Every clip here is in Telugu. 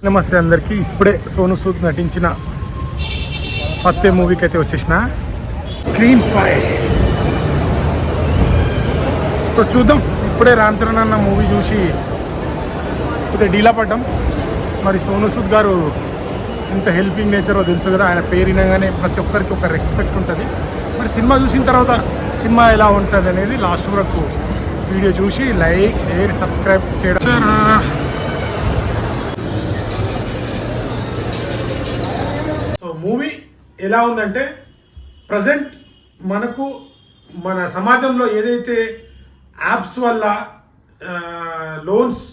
నమస్తే అందరికీ. ఇప్పుడే సోను సూద్ నటించిన ఫతే మూవీకి అయితే వచ్చేసిన గ్రీన్ ఫైర్. సో చూద్దాం. ఇప్పుడే రామ్ చరణ్ అన్న మూవీ చూసి కొద్దిగా డీలా పడ్డాం. మరి సోను సూద్ గారు ఎంత హెల్పింగ్ నేచరో తెలుసు కదా. ఆయన పేరు వినగానే ప్రతి ఒక్కరికి ఒక రెస్పెక్ట్ ఉంటుంది. మరి సినిమా చూసిన తర్వాత సినిమా ఎలా ఉంటుంది అనేది లాస్ట్ వరకు వీడియో చూసి లైక్, షేర్, సబ్స్క్రైబ్ చేయడం. సో మూవీ ఎలా ఉందంటే, ప్రజెంట్ మనకు మన సమాజంలో ఏదైతే యాప్స్ వల్ల లోన్స్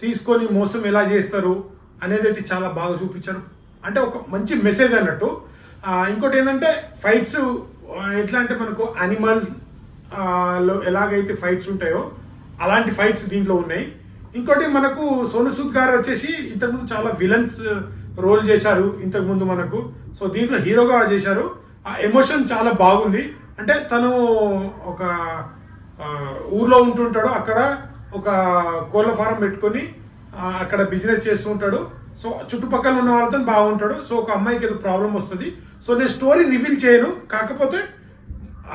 తీసుకొని మోసం ఎలా చేస్తారు అనేది అయితే చాలా బాగా చూపించారు. అంటే ఒక మంచి మెసేజ్ అన్నట్టు. ఇంకోటి ఏంటంటే ఫైట్స్ ఎట్లా అంటే మనకు యానిమల్ లో ఎలాగైతే ఫైట్స్ ఉంటాయో అలాంటి ఫైట్స్ దీంట్లో ఉన్నాయి. ఇంకోటి మనకు సోను సూద్ గారు వచ్చేసి ఇంతకుముందు చాలా విలన్స్ రోల్ చేశారు ఇంతకుముందు మనకు. సో దీంట్లో హీరోగా చేశారు. ఆ ఎమోషన్ చాలా బాగుంది. అంటే తను ఒక ఊర్లో ఉంటుంటాడు, అక్కడ ఒక కోళ్ళ ఫారం పెట్టుకొని అక్కడ బిజినెస్ చేస్తూ ఉంటాడు. సో చుట్టుపక్కల ఉన్న వాళ్ళతో బాగుంటాడు. సో ఒక అమ్మాయికి ఏదో ప్రాబ్లం వస్తుంది. సో నేను స్టోరీ రివీల్ చేయను, కాకపోతే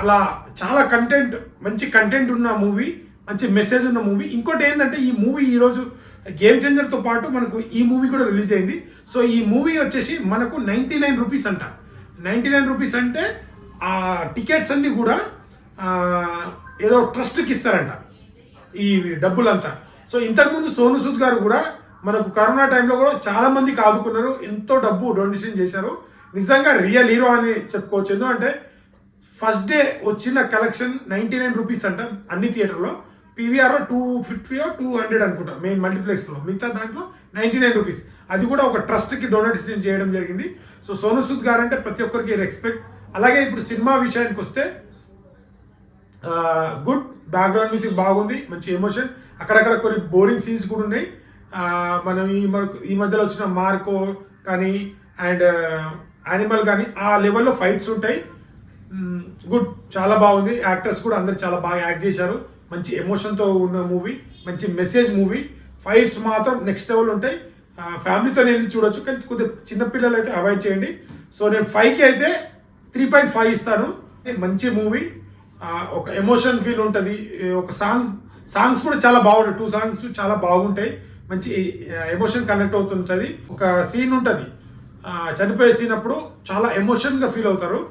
అలా చాలా కంటెంట్, మంచి కంటెంట్ ఉన్న మూవీ, మంచి మెసేజ్ ఉన్న మూవీ. ఇంకోటి ఏంటంటే ఈ మూవీ ఈరోజు గేమ్ చేంజర్తో పాటు మనకు ఈ మూవీ కూడా రిలీజ్ అయింది. సో ఈ మూవీ వచ్చేసి మనకు 99 రూపీస్ అంట. 99 రూపీస్ అంటే ఆ టికెట్స్ అన్ని కూడా ఏదో ట్రస్ట్కి ఇస్తారంట ఈ డబ్బులంతా. సో ఇంతకుముందు సోను సూద్ గారు కూడా మనకు కరోనా టైంలో కూడా చాలా మందికి ఆదుకున్నారు, ఎంతో డబ్బు డొనేషన్ చేశారు. నిజంగా రియల్ హీరో అని చెప్పుకోవచ్చు. ఎందుకంటే ఫస్ట్ డే వచ్చిన కలెక్షన్ 99 రూపీస్ అంట అన్ని థియేటర్లో. పీవీఆర్లో 250 or 200 అనుకుంటా మెయిన్ మల్టీప్లెక్స్లో. మిగతా దాంట్లో 99 రూపీస్. అది కూడా ఒక ట్రస్ట్కి డొనేషన్ చేయడం జరిగింది. సో సోను సూద్ గారు అంటే ప్రతి ఒక్కరికి రెస్పెక్ట్. అలాగే ఇప్పుడు సినిమా విషయానికి వస్తే గుడ్ బ్యాక్గ్రౌండ్ మ్యూజిక్ బాగుంది, మంచి ఎమోషన్. అక్కడక్కడ కొన్ని బోరింగ్ సీన్స్ కూడా ఉన్నాయి. మనం ఈ మధ్యలో వచ్చిన మార్కో కానీ అండ్ యానిమల్ కానీ ఆ లెవెల్లో ఫైట్స్ ఉంటాయి. గుడ్, చాలా బాగుంది. యాక్టర్స్ కూడా అందరు చాలా బాగా యాక్ట్ చేశారు. మంచి ఎమోషన్తో ఉన్న మూవీ, మంచి మెసేజ్ మూవీ. ఫైట్స్ మాత్రం నెక్స్ట్ లెవెల్ ఉంటాయి. ఫ్యామిలీతో వెళ్ళి చూడొచ్చు, కానీ కొద్దిగా చిన్నపిల్లలు అయితే అవాయిడ్ చేయండి. సో నేను 5కి అయితే 3.5 ఇస్తాను. మంచి మూవీ, ఒక ఎమోషన్ ఫీల్ ఉంటుంది. ఒక సాంగ్స్ కూడా చాలా బాగుంటాయి. 2 సాంగ్స్ చాలా బాగుంటాయి. మంచి ఎమోషన్ కనెక్ట్ అవుతుంటుంది. ఒక సీన్ ఉంటుంది, చనిపోయే సీన్ అప్పుడు చాలా ఎమోషన్గా ఫీల్ అవుతారు.